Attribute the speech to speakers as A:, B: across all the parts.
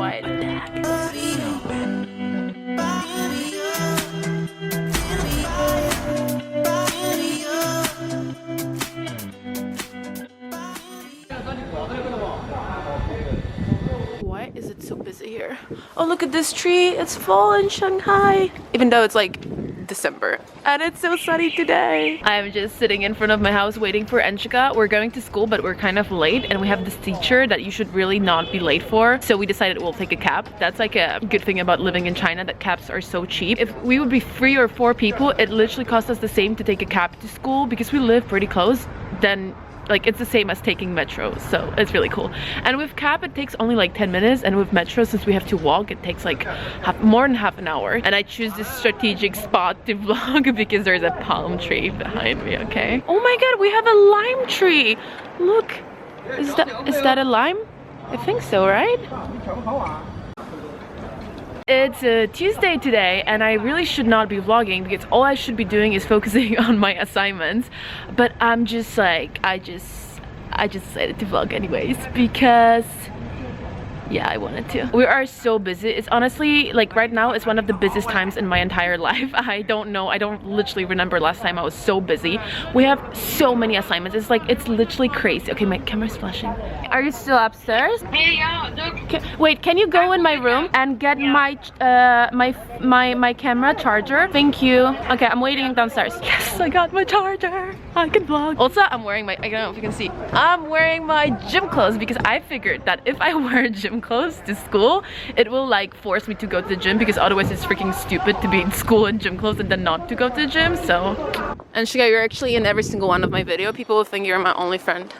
A: quiet. What the heck? Why is it so busy here? Oh, look at this tree. It's fall in Shanghai. Even though it's like December and it's so sunny today. I'm just sitting in front of my house waiting for Enshika. We're going to school, but we're kind of late, and we have this teacher that you should really not be late for, so we decided we'll take a cab. That's like a good thing about living in China, that cabs are so cheap. If we would be 3 or 4 people, it literally costs us the same to take a cab to school, because we live pretty close. Then like it's the same as taking metro, so it's really cool. And with cab it takes only like 10 minutes, and with metro, since we have to walk, it takes like more than half an hour. And I choose this strategic spot to vlog because there's a palm tree behind me. Okay, oh my god, we have a lime tree. Look, is that a lime? I think so, right? It's a Tuesday today, and I really should not be vlogging because all I should be doing is focusing on my assignments. But I'm just like, I just decided to vlog anyways because yeah, I wanted to. We are so busy. It's honestly like right now it's one of the busiest times in my entire life. I don't know, I don't literally remember last time I was so busy. We have so many assignments. It's like, it's literally crazy. Okay, my camera's flashing. Are you still upstairs? Wait, can you go in my room and get my my camera charger? Thank you. Okay, I'm waiting downstairs. Yes, I got my charger. I can vlog. Also, I'm wearing my, I don't know if you can see, I'm wearing my gym clothes because I figured that if I wear gym clothes to school, it will like force me to go to the gym, because otherwise it's freaking stupid to be in school in gym clothes and then not to go to the gym. So, and Shiga, you're actually in every single one of my video. People will think you're my only friend.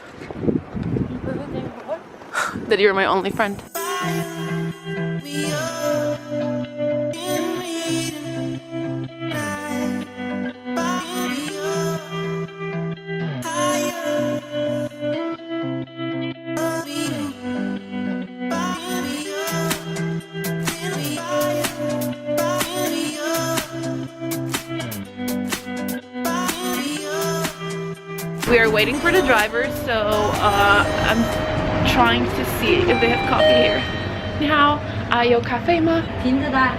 A: That you're my only friend. We are waiting for the driver, so I'm trying to see if they have coffee here. 你好, 有咖啡吗?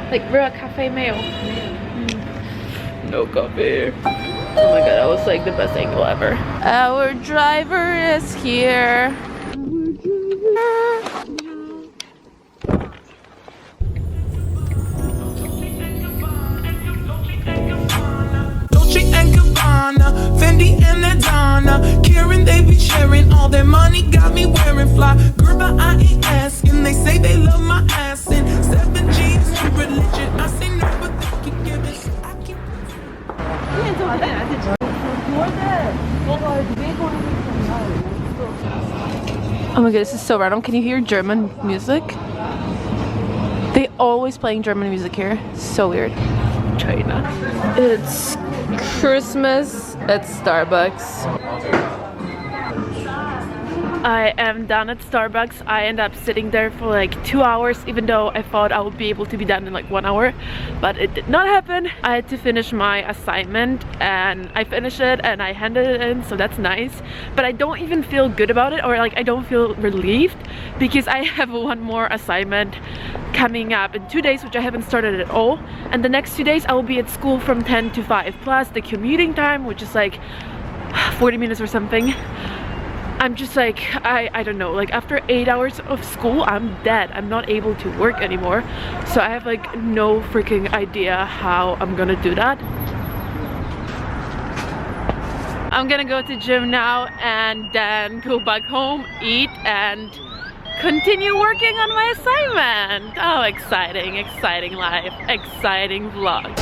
A: Like real cafe mail. No coffee. Oh my god, that was like the best angle ever. Our driver is here.
B: Fendi and Adana, Karen, they be sharing all their money, got me wearing fly. Girl, but I ain't asking. They say they love my ass in 7 G's to religion. I say no, but they keep giving. So I keep.
A: Oh my god, this is so random. Can you hear German music? They always playing German music here. So weird. China. It's Christmas at Starbucks. I am done at Starbucks. I end up sitting there for like 2 hours, even though I thought I would be able to be done in like 1 hour, but it did not happen. I had to finish my assignment and I finished it and I handed it in, so that's nice. But I don't even feel good about it, or like I don't feel relieved, because I have one more assignment coming up in 2 days, which I haven't started at all. And the next 2 days I will be at school from 10 to 5, plus the commuting time, which is like 40 minutes or something. I'm just like, I don't know, like after 8 hours of school, I'm dead. I'm not able to work anymore. So I have like no freaking idea how I'm gonna do that. I'm gonna go to gym now and then go back home, eat, and continue working on my assignment. Oh, exciting, exciting life, exciting vlog.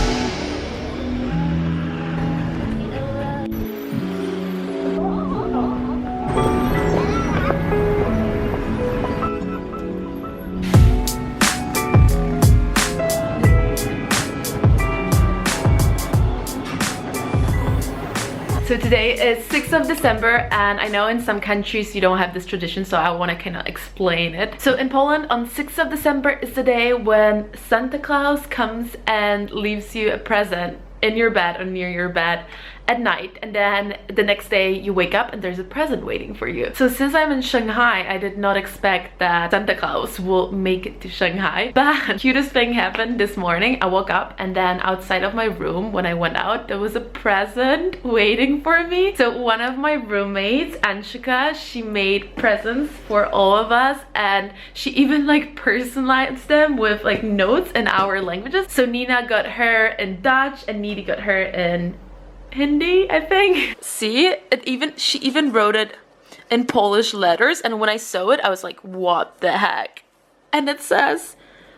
A: So today is 6th of December, and I know in some countries you don't have this tradition, so I want to kind of explain it. So in Poland, on 6th of December is the day when Santa Claus comes and leaves you a present in your bed or near your bed, at night, and then the next day you wake up and there's a present waiting for you. So since I'm in Shanghai, I did not expect that Santa Claus will make it to Shanghai, but cutest thing happened this morning. I woke up and then outside of my room when I went out, there was a present waiting for me. So one of my roommates, Anshika, she made presents for all of us, and she even like personalized them with like notes in our languages. So Nina got her in Dutch and Needy got her in Hindi, I think. See, she even wrote it in Polish letters, and when I saw it I was like, what the heck? And it says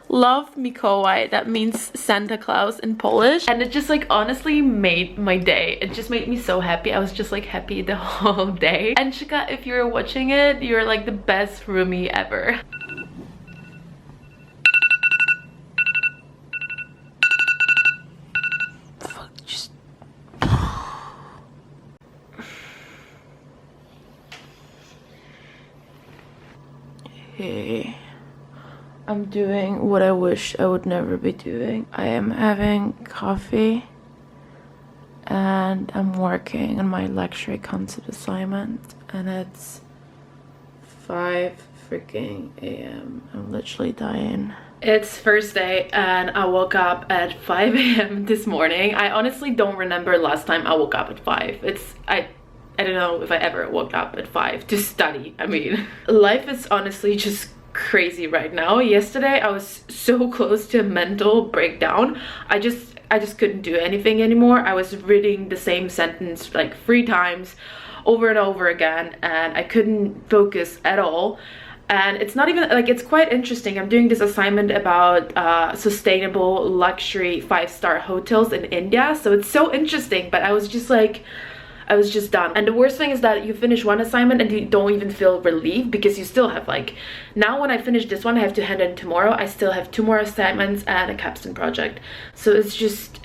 A: Love Mikołaj, that means Santa Claus in Polish, and it just like honestly made my day. It just made me so happy. I was just like happy the whole day. And Shika, if you're watching it, you're like the best roomie ever. Hey, I'm doing what I wish I would never be doing. I am having coffee and I'm working on my lecture concept assignment, and it's 5 freaking a.m. I'm literally dying. It's Thursday and I woke up at 5 a.m. this morning. I honestly don't remember last time I woke up at 5. I don't know if I ever woke up at 5 to study. I mean, life is honestly just crazy right now. Yesterday I was so close to a mental breakdown. I just couldn't do anything anymore. I was reading the same sentence like 3 times over and over again, and I couldn't focus at all. And it's not even like, it's quite interesting. I'm doing this assignment about sustainable luxury 5-star hotels in India, so it's so interesting, but I was just like, I was just done. And the worst thing is that you finish one assignment and you don't even feel relieved, because you still have like, now when I finish this one I have to hand in tomorrow, I still have 2 more assignments and a capstone project. So it's just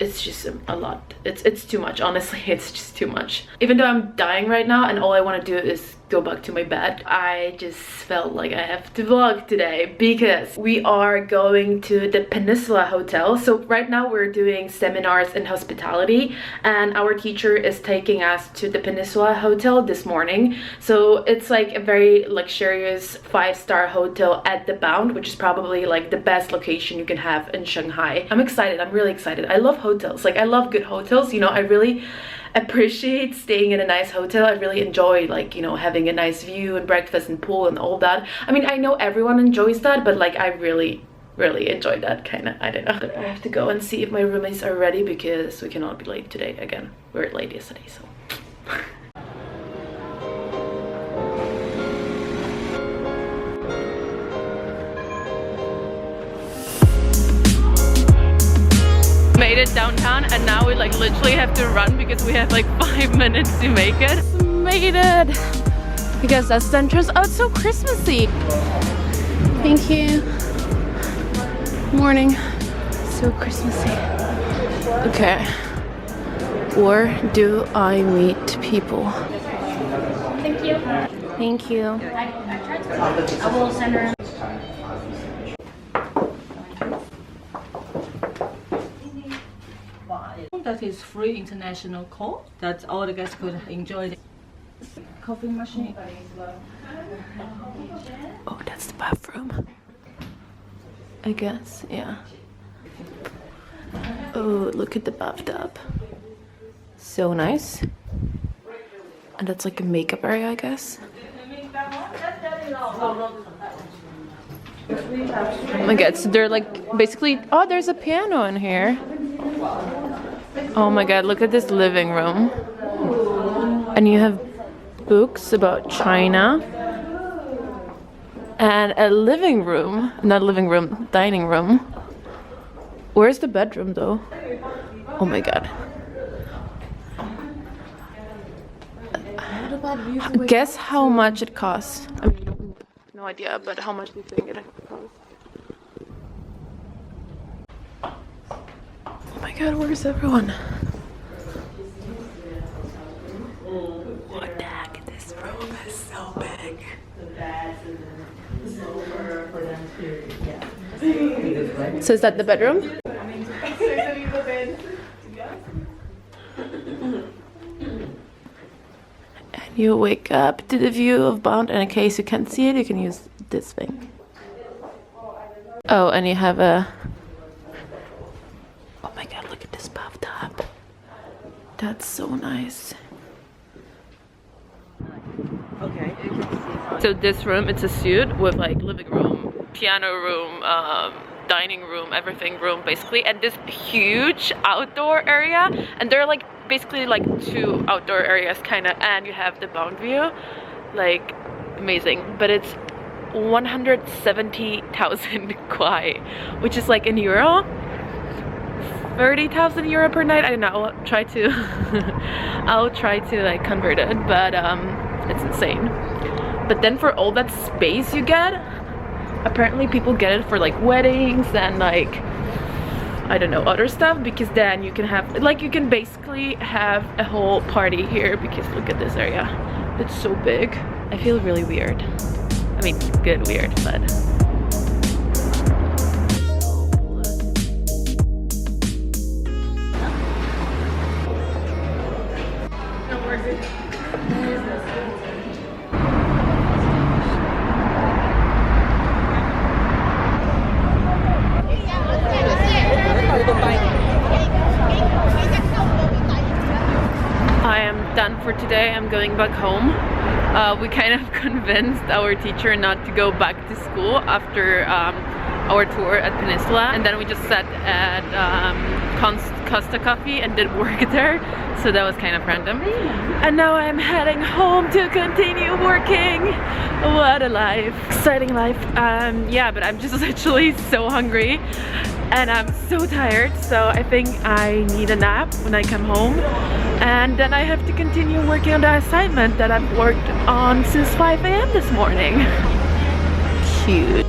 A: a lot. It's too much, honestly. It's just too much. Even though I'm dying right now and all I want to do is go back to my bed, I just felt like I have to vlog today because we are going to the Peninsula Hotel. So right now we're doing seminars in hospitality, and our teacher is taking us to the Peninsula Hotel this morning. So it's like a very luxurious 5-star hotel at the Bund, which is probably like the best location you can have in Shanghai. I'm excited. I'm really excited. I love hotels. Like, I love good hotels, you know. I really appreciate staying in a nice hotel. I really enjoy, like, you know, having a nice view and breakfast and pool and all that. I mean, I know everyone enjoys that, but like, I really enjoy that kind of, I don't know. But I have to go and see if my roommates are ready because we cannot be late today again. We were late yesterday, so. Made it downtown, and now we like literally have to run because we have like 5 minutes to make it. Made it! Because that's the entrance. Oh, it's so Christmassy! Thank you. Morning. So Christmassy. Okay. Where do I meet people?
C: Thank you.
A: Thank you.
C: I will send her.
D: That is free international call that all the guests could enjoy. Coffee machine.
A: Oh, that's the bathroom, I guess. Yeah. Oh, look at the bathtub. So nice. And that's like a makeup area, I guess. Oh my god, so they're like basically, oh, there's a piano in here. Oh my god, look at this living room. And you have books about China. And a living room, not living room, dining room. Where's the bedroom though? Oh my god. Guess how much it costs. I mean, no idea, but how much do you think it costs? Oh my god, where's everyone? What the heck? This room is so big. So is that the bedroom? You wake up to the view of Bund, and in case you can't see it, you can use this thing. Oh, and you have a... Oh my god, look at this bathtub. That's so nice.
D: Okay.
A: So this room, it's a suite with like living room, piano room, dining room, everything room basically, and this huge outdoor area, and there are like basically like 2 outdoor areas kind of, and you have the Bund-view, like amazing. But it's 170,000 kwai, which is like in euro 30,000 euro per night. I don't know, I'll try to I'll try to like convert it, but it's insane. But then for all that space you get, apparently people get it for like weddings and like I don't know, other stuff, because then you can have like, you can basically have a whole party here, because look at this area, it's so big. I feel really weird. I mean, good weird, but I am done for today. I'm going back home. We kind of convinced our teacher not to go back to school after our tour at Peninsula, and then we just sat at Costa Coffee and did work there, so that was kind of random. And now I'm heading home to continue working. What a life, exciting life. Yeah, but I'm just literally so hungry and I'm so tired, so I think I need a nap when I come home, and then I have to continue working on the assignment that I've worked on since 5 AM this morning. Cute.